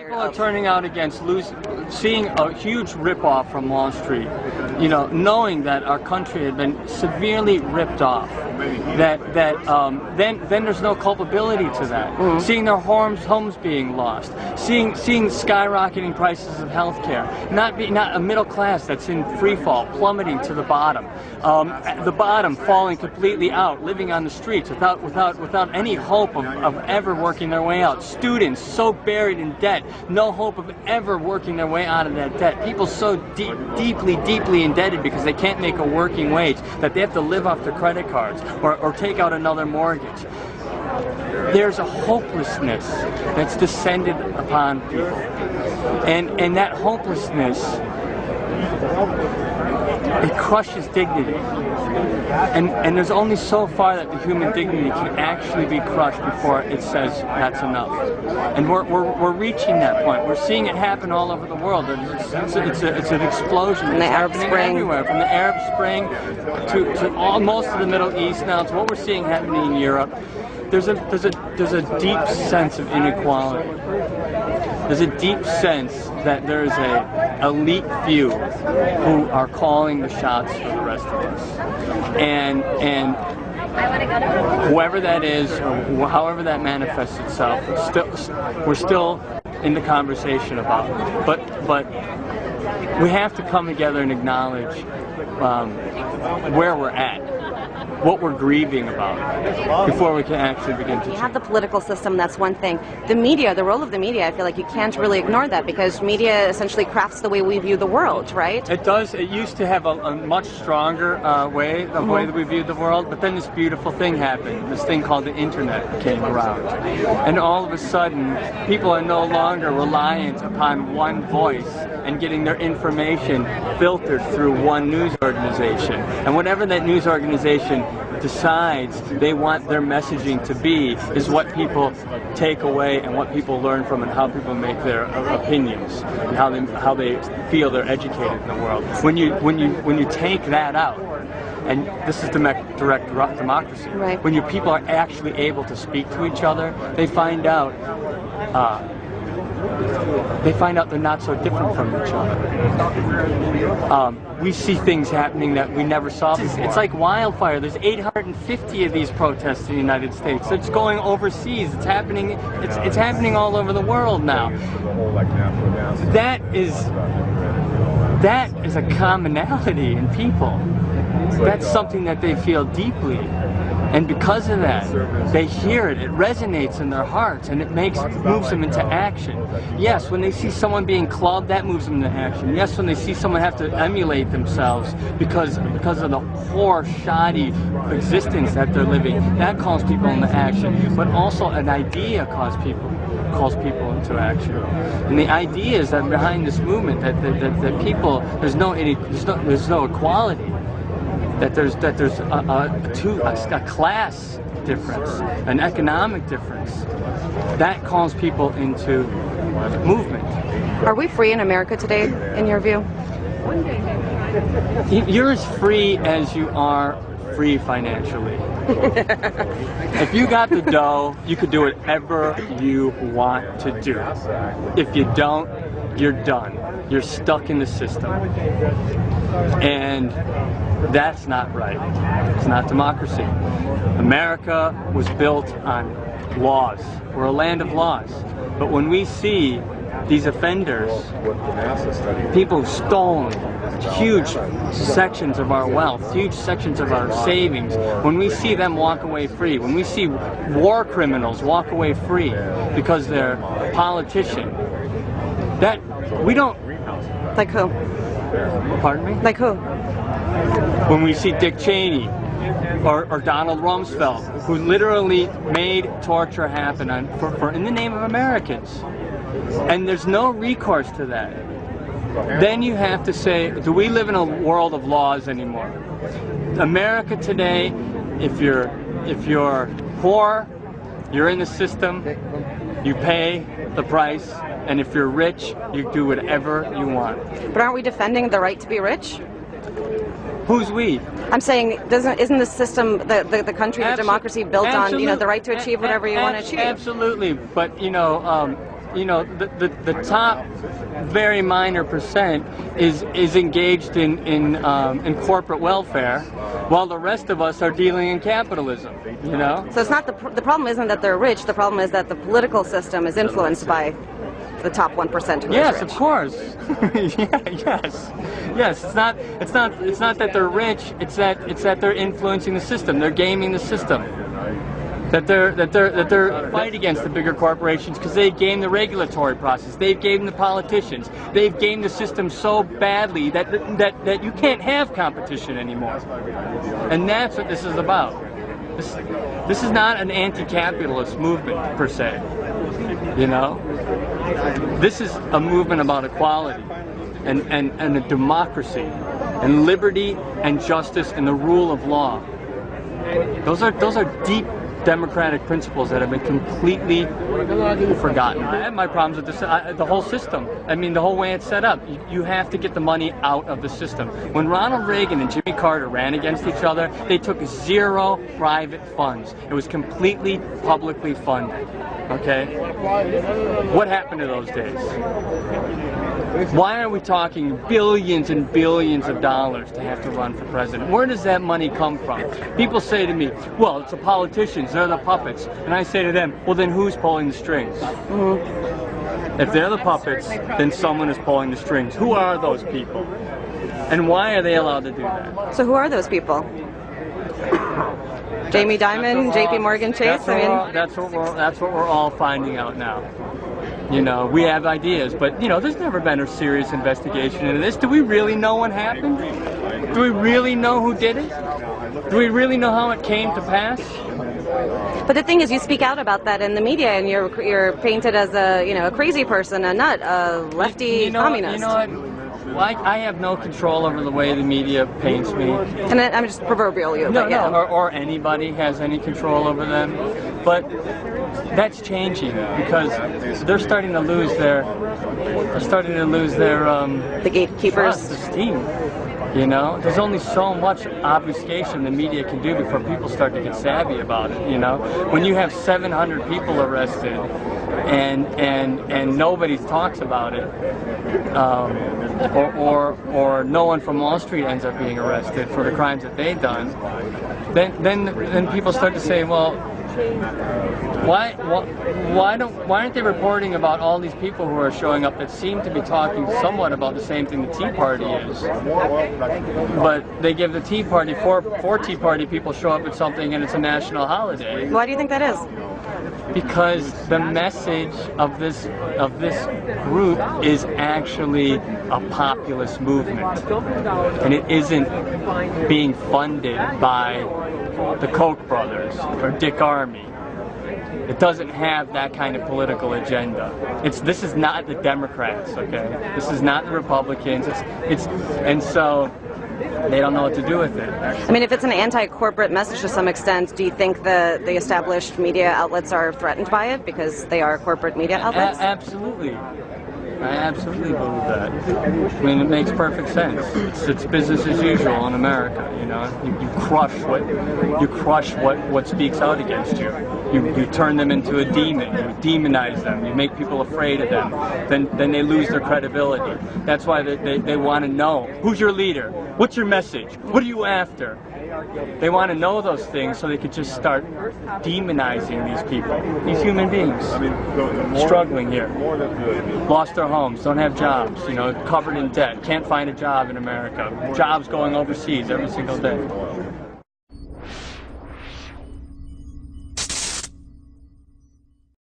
People are turning out against seeing a huge rip-off from Wall Street, knowing that our country had been severely ripped off. Then there's no culpability to that. Mm-hmm. Seeing their homes being lost, seeing skyrocketing prices of healthcare, not a middle class that's in free fall, plummeting to the bottom falling completely out, living on the streets without any hope of ever working their way out. Students so buried in debt, no hope of ever working their way out of that debt. People so deeply indebted because they can't make a working wage that they have to live off their credit cards or take out another mortgage. There's a hopelessness that's descended upon people. And that hopelessness, it crushes dignity. And there's only so far that the human dignity can actually be crushed before it says that's enough. And we're reaching that point. We're seeing it happen all over the world. It's an explosion. From the Arab Spring. Everywhere, from the Arab Spring to most of the Middle East now, to what we're seeing happening in Europe. There's a deep sense of inequality. There's a deep sense that there's a elite few who are calling the shots for the rest of us. And whoever that is, or however that manifests itself, we're still in the conversation about it. But we have to come together and acknowledge where we're at, what we're grieving about, before we can actually begin to change. You have the political system, that's one thing. The media, the role of the media, I feel like you can't really ignore that because media essentially crafts the way we view the world, right? It does. It used to have a much stronger way that we viewed the world, but then this beautiful thing happened. This thing called the internet came around. And all of a sudden, people are no longer reliant upon one voice and getting their information filtered through one news organization. And whatever that news organization decides they want their messaging to be is what people take away and what people learn from and how people make their opinions and how they feel they're educated in the world. When you take that out, and this is direct democracy. Right. When your people are actually able to speak to each other, they find out they're not so different from each other. We see things happening that we never saw before. It's like wildfire. There's 850 of these protests in the United States. It's going overseas. It's happening. It's happening all over the world now. That is a commonality in people. That's something that they feel deeply. And because of that, they hear it, it resonates in their hearts, and it moves them into action. Yes, when they see someone being clubbed, that moves them into action. Yes, when they see someone have to emulate themselves because of the poor, shoddy existence that they're living, that calls people into action. But also an idea calls people into action. And the idea is that behind this movement, that people, there's no equality. That there's a class difference, an economic difference. That calls people into movement. Are we free in America today, in your view? You're as free as you are free financially. If you got the dough, you could do whatever you want to do. If you don't, you're done. You're stuck in the system. And that's not right. It's not democracy. America was built on laws. We're a land of laws. But when we see these offenders, people who've stolen huge sections of our wealth, huge sections of our savings, when we see them walk away free, when we see war criminals walk away free because they're a politician, that we don't... Like who? Pardon me? Like who? When we see Dick Cheney or Donald Rumsfeld, who literally made torture happen in the name of Americans, and there's no recourse to that, then you have to say, do we live in a world of laws anymore? America today, if you're poor, you're in the system, you pay the price, and if you're rich, you do whatever you want. But aren't we defending the right to be rich? Who's we? I'm saying, isn't the system, the country, the democracy built on, the right to achieve whatever you want to achieve? Absolutely, but the top very minor percent is engaged in corporate welfare, while the rest of us are dealing in capitalism. So it's not the problem isn't that they're rich. The problem is that the political system is influenced by the top 1% who yes, is rich. Of course. Yes. It's not that they're rich. It's that they're influencing the system. They're gaming the system. That they're fight against the bigger corporations because they've gamed the regulatory process. They've gamed the politicians. They've gamed the system so badly that you can't have competition anymore. And that's what this is about. This is not an anti-capitalist movement per se. This is a movement about equality and a democracy and liberty and justice and the rule of law. Those are deep democratic principles that have been completely forgotten. I have my problems with this, the whole system. I mean, the whole way it's set up. You have to get the money out of the system. When Ronald Reagan and Jimmy Carter ran against each other, they took 0 private funds. It was completely publicly funded. Okay? What happened to those days? Why are we talking billions and billions of dollars to have to run for president? Where does that money come from? People say to me, well, it's the politicians, they're the puppets. And I say to them, well, then who's pulling the strings? If they're the puppets, then someone is pulling the strings. Who are those people? And why are they allowed to do that? So who are those people? Jamie Dimon, JP Morgan Chase? That's what we're all finding out now. We have ideas, but there's never been a serious investigation into this. Do we really know what happened? Do we really know who did it? Do we really know how it came to pass? But the thing is, you speak out about that in the media, and you're painted as a crazy person, a nut, a lefty communist. I have no control over the way the media paints me. And I'm just proverbial you. Or anybody has any control over them. But that's changing because they're starting to lose their the gatekeepers esteem. There's only so much obfuscation the media can do before people start to get savvy about it. When you have 700 people arrested and nobody talks about it, or no one from Wall Street ends up being arrested for the crimes that they've done, then people start to say, well, why aren't they reporting about all these people who are showing up that seem to be talking somewhat about the same thing the Tea Party is? But they give the Tea Party, four Tea Party people show up at something and it's a national holiday. Why do you think that is? Because the message of this group is actually a populist movement, and it isn't being funded by the Koch brothers or Dick Armey. It doesn't have that kind of political agenda. This is not the Democrats, okay? This is not the Republicans. And so they don't know what to do with it. I mean, if it's an anti-corporate message to some extent, do you think the established media outlets are threatened by it because they are corporate media outlets? Absolutely. I absolutely believe that. I mean, it makes perfect sense. It's business as usual in America. You crush what speaks out against you. You turn them into a demon. You demonize them. You make people afraid of them. Then they lose their credibility. That's why they want to know, who's your leader? What's your message? What are you after? They want to know those things so they could just start demonizing these people, these human beings, struggling here, lost their homes, don't have jobs, covered in debt, can't find a job in America, jobs going overseas every single day.